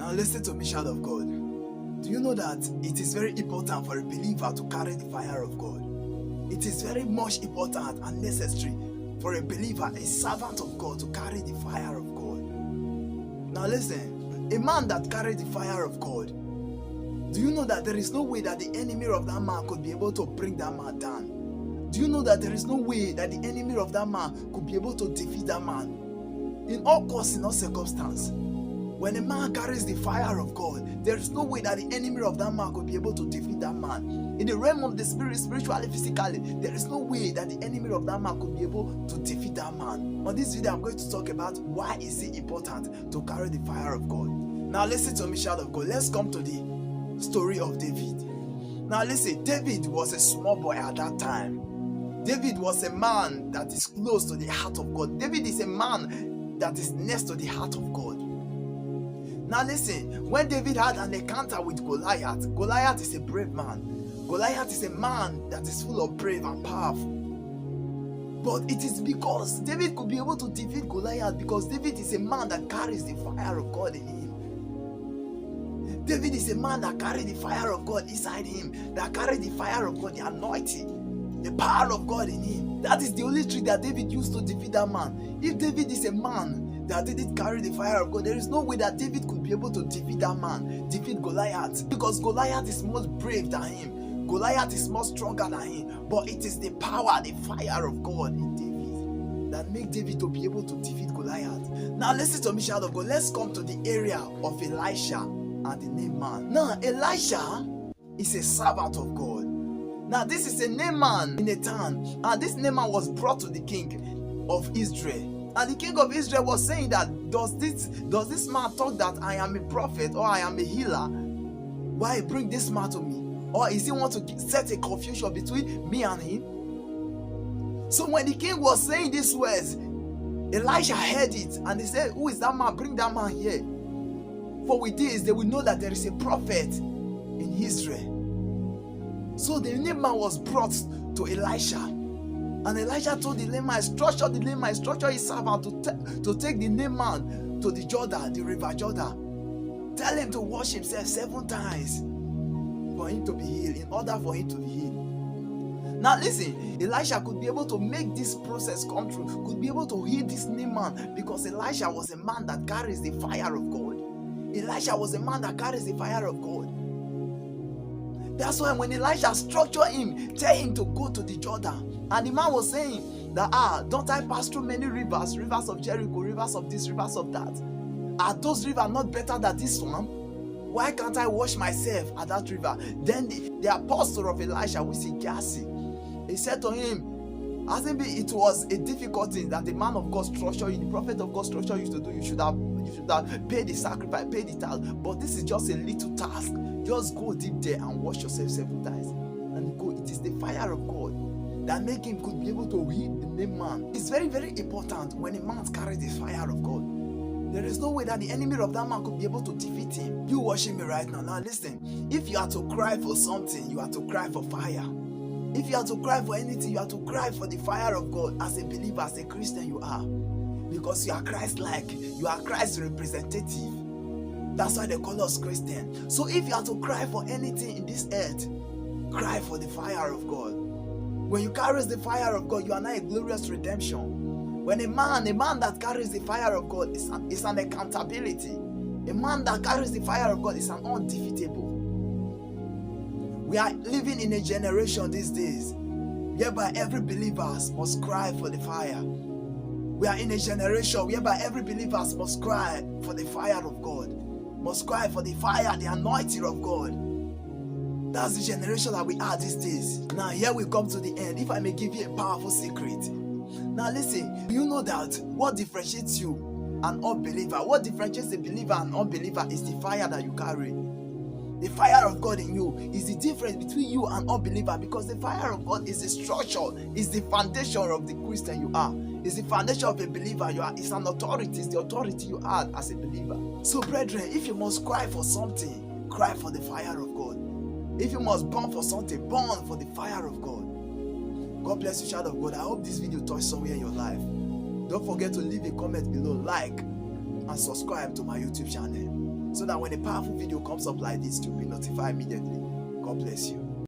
Now listen to me, child of God. Do you know that it is very important for a believer to carry the fire of God? It is very much important and necessary for a believer, a servant of God, to carry the fire of God. Now listen, a man that carries the fire of God, do you know that there is no way that the enemy of that man could be able to bring that man down? Do you know that there is no way that the enemy of that man could be able to defeat that man? In all costs, in all circumstances, when a man carries the fire of God, there is no way that the enemy of that man could be able to defeat that man. In the realm of the spirit, spiritually, physically, there is no way that the enemy of that man could be able to defeat that man. On this video, I'm going to talk about why is it important to carry the fire of God. Now listen to me, child of God. Let's come to the story of David. Now listen, David was a small boy at that time. David was a man that is close to the heart of God. David is a man that is next to the heart of God. Now listen, when David had an encounter with Goliath, Goliath is a brave man. Goliath is a man that is full of brave and powerful. But it is because David could be able to defeat Goliath because David is a man that carries the fire of God in him. David is a man that carries the fire of God inside him, that carries the fire of God, the anointing, the power of God in him. That is the only trick that David used to defeat that man. If David is a man that didn't carry the fire of God, there is no way that David could be able to defeat that man, defeat Goliath, because Goliath is more brave than him. Goliath is more stronger than him. But it is the power, the fire of God in David that make David to be able to defeat Goliath. Now listen to me, child of God. Let's come to the area of Elisha and the Naaman. Now Elisha is a servant of God. Now this is a Naaman in a town, and this Naaman was brought to the king of Israel. And the king of Israel was saying that, does this man talk that I am a prophet or I am a healer? Why bring this man to me? Or is he want to set a confusion between me and him? So when the king was saying these words, Elisha heard it and he said, who is that man? Bring that man here. For with this, they will know that there is a prophet in Israel. So the Naaman was brought to Elisha. And Elisha told the Naaman, instructor his servant to take the Naaman to the Jordan, the river Jordan. Tell him to wash himself 7 times for him to be healed, in order for him to be healed. Now listen, Elisha could be able to make this process come true, could be able to heal this Naaman, because Elisha was a man that carries the fire of God. Elisha was a man that carries the fire of God. That's why when Elisha structured him, tell him to go to the Jordan. And the man was saying that, don't I pass through many rivers, rivers of Jericho, rivers of this, rivers of that? Are those rivers not better than this one? Why can't I wash myself at that river? Then the apostle of Elisha, we see Gehazi, he said to him, as it was a difficult thing that the man of God structured you, the prophet of God structured you to do, you should have paid the sacrifice, paid the task. But this is just a little task. Just go deep there and wash yourself 7 times. And go. It is the fire of God that make him could be able to heal the Naaman. It's very, very important when a man carries the fire of God. There is no way that the enemy of that man could be able to defeat him. You watching me right now. Now listen, if you are to cry for something, you are to cry for fire. If you are to cry for anything, you are to cry for the fire of God. As a believer, as a Christian, you are. Because you are Christ-like. You are Christ's representative. That's why they call us Christian. So if you are to cry for anything in this earth, cry for the fire of God. When you carry the fire of God, you are now a glorious redemption. When a man that carries the fire of God is an accountability. A man that carries the fire of God is an undefeatable. We are living in a generation these days whereby every believer must cry for the fire. We are in a generation whereby every believer must cry for the fire of God. Must cry for the fire, the anointing of God. That's the generation that we are these days. Now here we come to the end. If I may give you a powerful secret. Now listen, you know that what differentiates you an unbeliever, what differentiates a believer and unbeliever is the fire that you carry. The fire of God in you is the difference between you and unbeliever, because the fire of God is the structure, is the foundation of the Christian you are. It's the foundation of a believer you are. It's an authority, it's the authority you are as a believer. So brethren, if you must cry for something, cry for the fire of God. If you must burn for something, burn for the fire of God. God bless you, child of God. I hope this video touched somewhere in your life. Don't forget to leave a comment below, like, and subscribe to my YouTube channel. so that when a powerful video comes up like this, you'll be notified immediately. God bless you.